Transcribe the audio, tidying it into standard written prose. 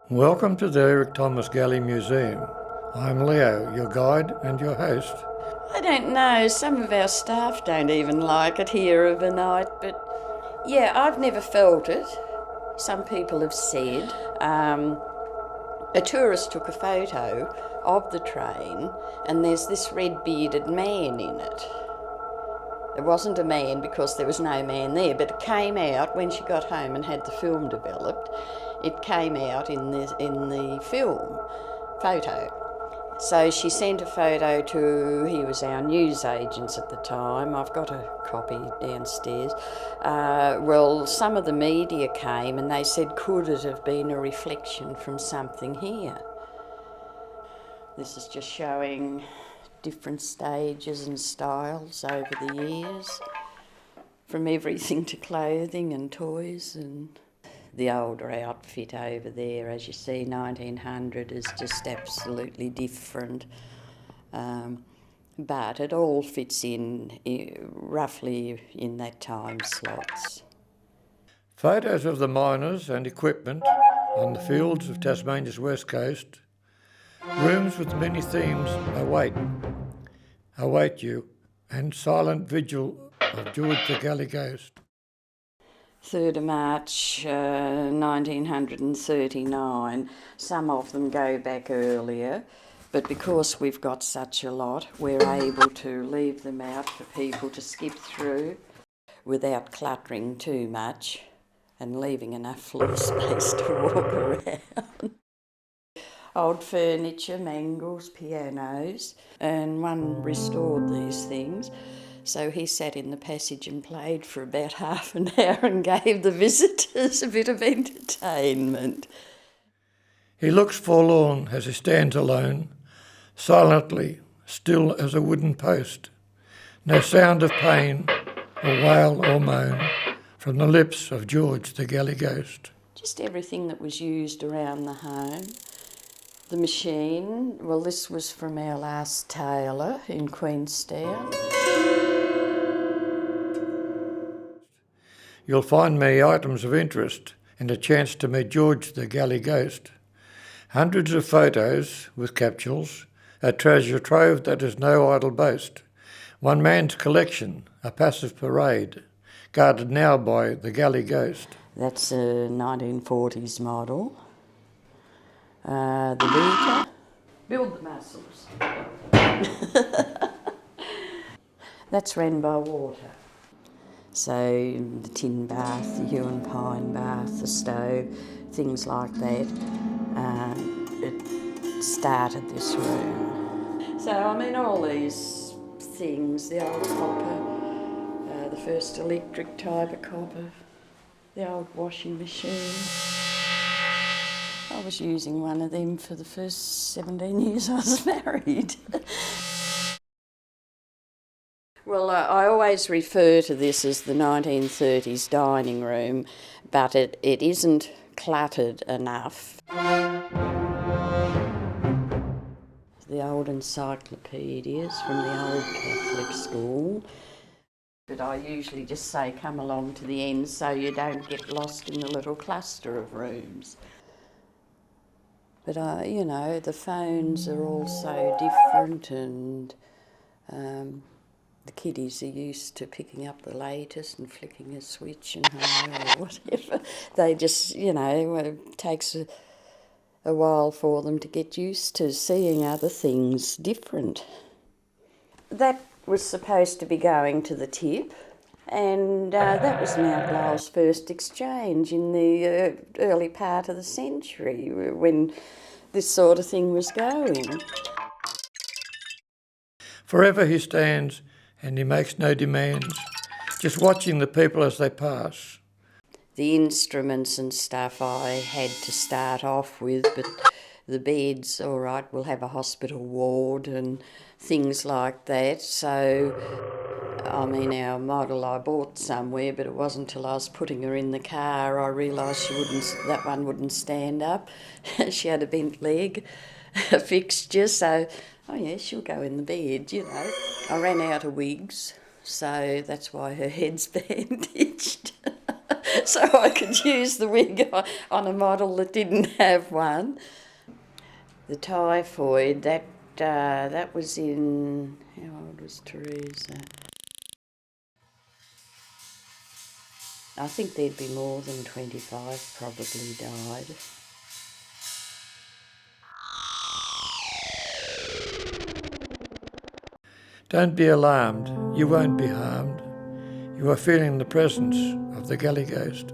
Welcome to the Eric Thomas Galley Museum. I'm Leo, your guide and your host. I don't know, some of our staff don't even like it here overnight, but yeah, I've never felt it. Some people have said. A tourist took a photo of the train and there's this red-bearded man in it. It wasn't a man because there was no man there, but it came out when she got home and had the film developed. It came out in the film photo. So she sent a photo to, he was our news agents at the time. I've got a copy downstairs. Well, some of the media came and they said, could it have been a reflection from something here? This is just showing different stages and styles over the years, from everything to clothing and toys. And the older outfit over there, as you see, 1900 is just absolutely different. But it all fits in roughly in that time slots. Photos of the miners and equipment on the fields of Tasmania's west coast. Rooms with many themes await you, and silent vigil of George the Galley Ghost. 3rd of March 1939. Some of them go back earlier, but because we've got such a lot, we're able to leave them out for people to skip through without cluttering too much and leaving enough floor space to walk around. Old furniture, mangles, pianos, and one restored these things. So he sat in the passage and played for about half an hour and gave the visitors a bit of entertainment. He looks forlorn as he stands alone, silently, still as a wooden post. No sound of pain or wail or moan from the lips of George the Galley Ghost. Just everything that was used around the home. The machine, well, this was from our last tailor in Queenstown. You'll find many items of interest and a chance to meet George the Galley Ghost. Hundreds of photos with capsules, a treasure trove that is no idle boast. One man's collection, a passive parade, guarded now by the Galley Ghost. That's a 1940s model. The beaker. Build the muscles. That's ran by water. So the tin bath, the hue and pine bath, the stove, things like that. It started this room. So I mean all these things, the old copper, the first electric type of copper, the old washing machine. I was using one of them for the first 17 years I was married. Well, I always refer to this as the 1930s dining room, but it isn't cluttered enough. The old encyclopedias from the old Catholic school. But I usually just say come along to the end so you don't get lost in the little cluster of rooms. But, you know, the phones are all so different, and the kiddies are used to picking up the latest and flicking a switch and or whatever. They just, you know, it takes a while for them to get used to seeing other things different. That was supposed to be going to the tip, and that was Mount Lyell's first exchange in the early part of the century when this sort of thing was going. Forever he stands and he makes no demands, just watching the people as they pass. The instruments and stuff I had to start off with, but the beds, all right, we'll have a hospital ward and things like that. So, I mean, our model I bought somewhere, but it wasn't until I was putting her in the car I realised that one wouldn't stand up. She had a bent leg, a fixture, so, oh yeah, she'll go in the bed, you know. I ran out of wigs, so that's why her head's bandaged. so I could use the wig on a model that didn't have one. The typhoid, that was in, how old was Teresa? I think there'd be more than 25 probably died. Don't be alarmed, you won't be harmed. You are feeling the presence of the Galley Ghost.